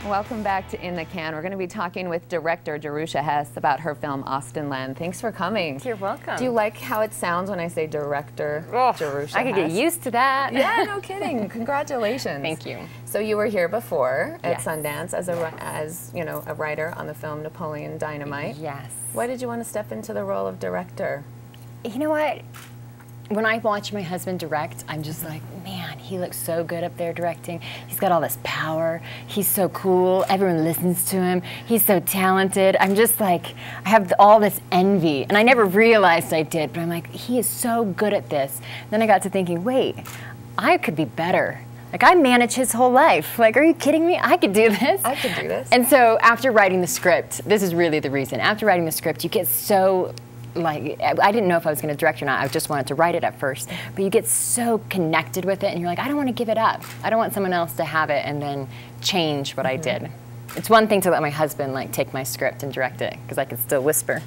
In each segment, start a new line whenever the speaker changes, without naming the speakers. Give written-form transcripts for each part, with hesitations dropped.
Welcome back to In the Can. We're going to be talking with director Jerusha Hess about her film Austenland. Thanks for coming.
You're welcome.
Do you like how it sounds when I say director Jerusha
I could
Hess?
get used to that.
Yeah, no kidding. Congratulations.
Thank you.
So you were here before at
Yes.
Sundance as you know, a writer on the film Napoleon Dynamite.
Yes.
Why did you want to step into the role of director?
You know what? When I watch my husband direct, I'm just like, man, he looks so good up there directing. He's got all this power. He's so cool. Everyone listens to him. He's so talented. I'm just like, I have all this envy. And I never realized I did, but I'm like, he is so good at this. Then I got to thinking, wait, I could be better. Like, I manage his whole life. Like, are you kidding me? I could do this.
I could do this.
And so after writing the script, this is really the reason. After writing the script, you get so, like, I didn't know if I was going to direct or not. I just wanted to write it at first. But you get so connected with it, and you're like, I don't want to give it up. I don't want someone else to have it and then change what I did. It's one thing to let my husband, like, take my script and direct it, because I can still whisper.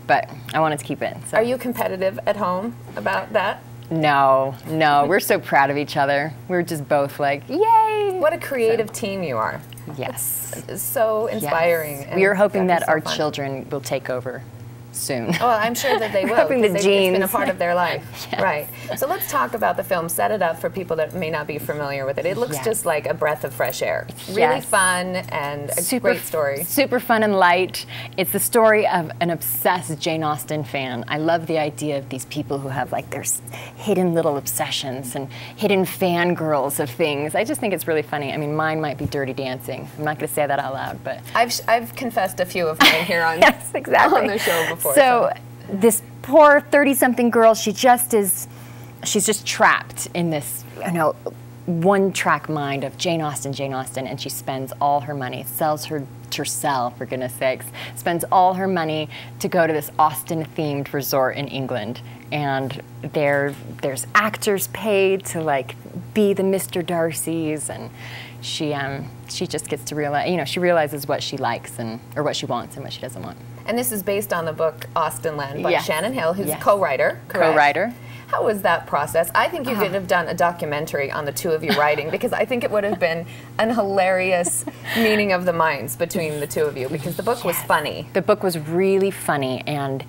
But I wanted to keep it. So.
Are you competitive at home about that?
No, no. We're so proud of each other. We're just both like, yay!
What a creative team you are.
Yes.
It's so inspiring.
Yes.
And
We are hoping that
so
our
fun.
children will take over soon.
Well, I'm sure that they will.
Hoping the
because
genes.
It's been a part of their life.
Yes.
Right. So let's talk about the film. Set it up for people that may not be familiar with it. It looks
Yes.
just like a breath of fresh air. Really
Yes.
fun and a great story.
Super fun and light. It's the story of an obsessed Jane Austen fan. I love the idea of these people who have like their hidden little obsessions and hidden fangirls of things. I just think it's really funny. I mean, mine might be Dirty Dancing. I'm not going to say that out loud, but
I've confessed a few of mine here on,
yes, exactly.
on the show before.
So this poor 30-something girl, she's just trapped in this, you know, one-track mind of Jane Austen, and she spends all her money, sells herself, for goodness sakes, spends all her money to go to this Austen-themed resort in England. And there's actors paid to like be the Mr. Darcys, and she just gets to realize, you know, she realizes what she likes or what she wants and what she doesn't want.
And this is based on the book Austenland by
Yes.
Shannon Hill, who's
Yes.
a co-writer. Correct?
Co-writer.
How was that process? I think you could have done a documentary on the two of you writing, because I think it would have been an hilarious meeting of the minds between the two of you, because the book was funny.
The book was really funny and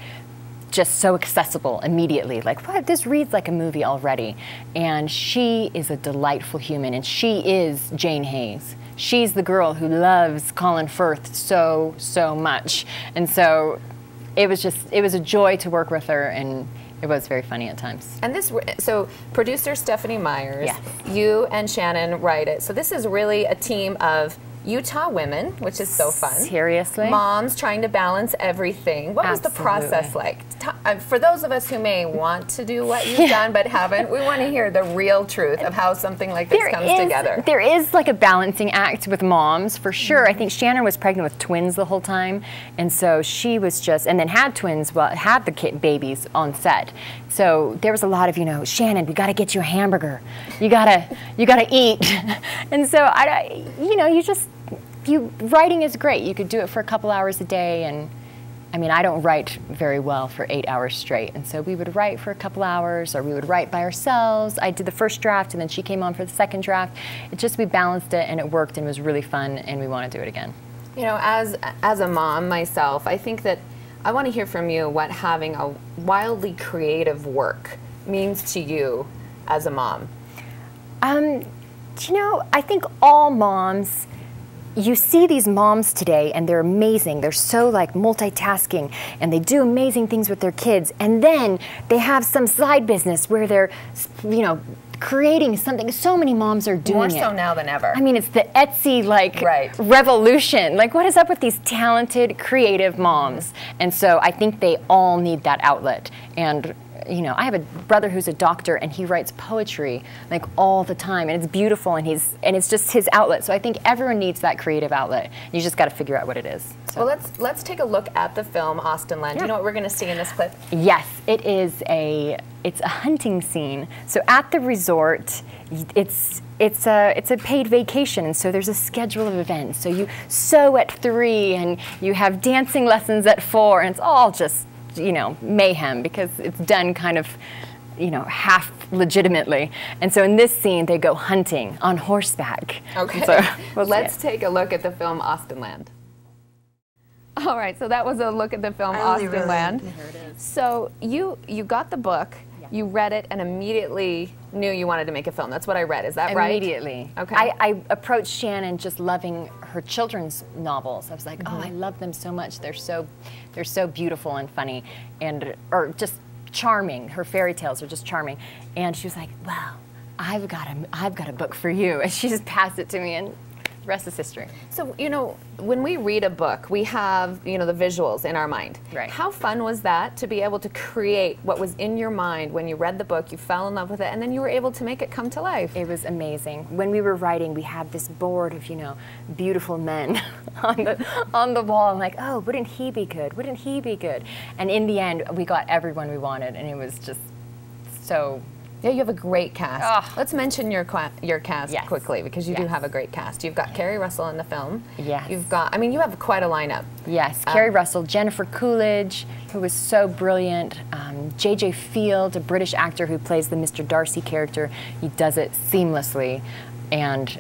just so accessible immediately. Like, what? This reads like a movie already. And she is a delightful human, and she is Jane Hayes. She's the girl who loves Colin Firth so, so much. And so it was a joy to work with her, and it was very funny at times.
And so producer Stephanie Myers,
Yes.
you and Shannon write it. So this is really a team of Utah women, which is so fun.
Seriously?
Moms trying to balance everything. What was the process like? For those of us who may want to do what you've done but haven't, we want to hear the real truth of how something like this comes together.
There is like a balancing act with moms, for sure. I think Shannon was pregnant with twins the whole time, and so she was just, and then had twins, well, had the babies on set. So there was a lot of, you know, Shannon, we got to get you a hamburger. You gotta eat. And so writing is great. You could do it for a couple hours a day, and I mean, I don't write very well for 8 hours straight, and so we would write for a couple hours, or we would write by ourselves. I did the first draft, and then she came on for the second draft. We balanced it, and it worked, and it was really fun, and we want to do it again.
You know, as a mom myself, I think that I want to hear from you what having a wildly creative work means to you as a mom.
You know, I think all moms, you see these moms today and they're amazing. They're so like multitasking and they do amazing things with their kids. And then they have some side business where they're, you know, creating something. So many moms are doing it.
More so now than ever.
I mean, it's the Etsy like
Right.
revolution. Like, what is up with these talented, creative moms? And so I think they all need that outlet. And you know, I have a brother who's a doctor, and he writes poetry like all the time, and it's beautiful, and it's just his outlet. So I think everyone needs that creative outlet. You just got to figure out what it is. So.
Well, let's take a look at the film Austenland. Do you know what we're going to see in this clip?
Yes, it's a hunting scene. So at the resort, it's a paid vacation, and so there's a schedule of events. So you sew at 3, and you have dancing lessons at 4, and it's all just, you know, mayhem, because it's done kind of, you know, half legitimately. And so in this scene, they go hunting on horseback.
Okay,
so,
let's take a look at the film Austenland. All right, so that was a look at the film Austenland. So you got the book, you read it, and immediately knew you wanted to make a film. That's what I read. Is that right?
Immediately.
Okay.
I approached Shannon just loving her children's novels. I was like, oh, I love them so much. They're so beautiful and funny, or just charming. Her fairy tales are just charming. And she was like, well, I've got a book for you. And she just passed it to me, and the rest is history.
So, you know, when we read a book, we have, you know, the visuals in our mind.
Right.
How fun was that to be able to create what was in your mind when you read the book, you fell in love with it, and then you were able to make it come to life?
It was amazing. When we were writing, we had this board of, you know, beautiful men on the wall. I'm like, oh, wouldn't he be good? Wouldn't he be good? And in the end, we got everyone we wanted, and it was just so...
Yeah, you have a great cast.
Oh.
Let's mention your cast quickly, because you do have a great cast. You've got Carrie Russell in the film.
Yes.
You've got, I mean, you have quite a lineup.
Yes, Carrie Russell, Jennifer Coolidge, who was so brilliant, J.J. Field, a British actor who plays the Mr. Darcy character. He does it seamlessly, and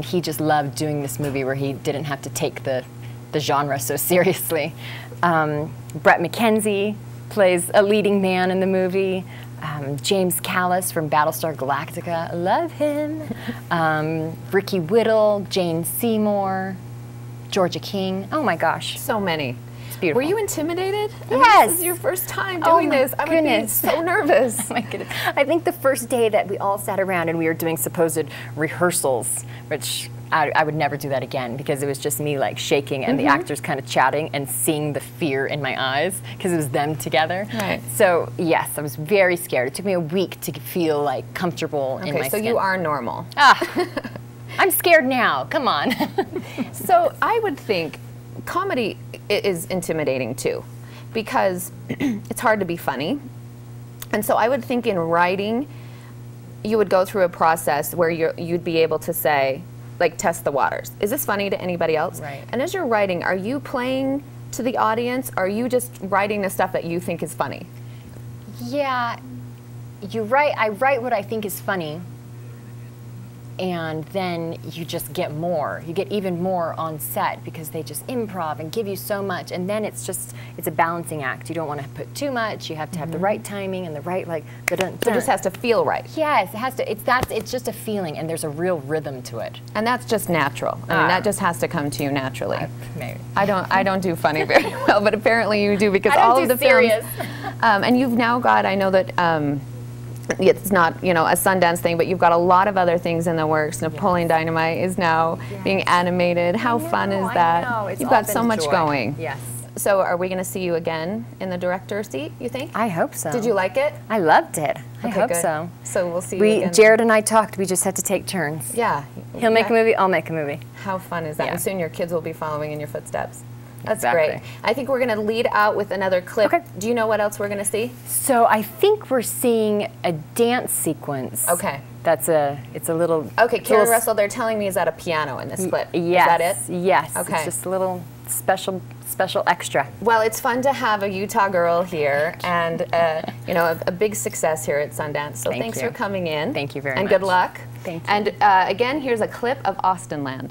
he just loved doing this movie where he didn't have to take the genre so seriously. Brett McKenzie plays a leading man in the movie. James Callis from Battlestar Galactica, love him. Ricky Whittle, Jane Seymour, Georgia King. Oh my gosh.
So many.
It's beautiful.
Were you intimidated?
Yes.
I mean, this is your first time doing this. I would be so nervous.
Oh my goodness. I think the first day that we all sat around and we were doing supposed rehearsals, which I would never do that again, because it was just me like shaking and the actors kind of chatting and seeing the fear in my eyes because it was them together.
Right.
So yes, I was very scared. It took me a week to feel like comfortable in my skin.
Okay, so you are normal.
I'm scared now. Come on.
So I would think comedy is intimidating too, because it's hard to be funny. And so I would think in writing, you would go through a process where you'd be able to say, like, test the waters. Is this funny to anybody else?
Right.
And as you're writing, are you playing to the audience? Or are you just writing the stuff that you think is funny?
Yeah, I write what I think is funny, and then you just get more. You get even more on set because they just improv and give you so much, and then it's a balancing act. You don't want to put too much. You have to have the right timing and the right, like, dun-dun.
So it just has to feel right.
Yes, it has to. It's just a feeling, and there's a real rhythm to it.
And that's just natural. I mean, that just has to come to you naturally.
Maybe.
I don't do funny very well, but apparently you do, because
I don't
all
do
of the
serious.
films. And you've now got, I know that it's not, you know, a Sundance thing, but you've got a lot of other things in the works. Napoleon Dynamite is now being animated. How fun is that?
I know. It's
you've
all
got so
been
much
joy.
going.
Yes.
So are we going to see you again in the director seat, you think?
I hope so.
Did you like it?
I loved it. I hope
good.
so.
So we'll see you again.
Jared and I talked. We just had to take turns.
Yeah.
He'll make a movie. I'll make a movie.
How fun is that?
Yeah.
And soon your kids will be following in your footsteps. That's
Exactly.
great. I think we're going to lead out with another clip.
Okay.
Do you know what else we're going to see?
So I think we're seeing a dance sequence.
Okay.
It's a little...
Okay, Carrie Russell, they're telling me, is at a piano in this clip.
Yes.
Is that it?
Yes.
Okay.
It's just a little special extra.
Well, it's fun to have a Utah girl here, and you know, a big success here at Sundance. So thanks for coming in.
Thank you very much.
And good luck.
Thank you.
And again, here's a clip of Austenland.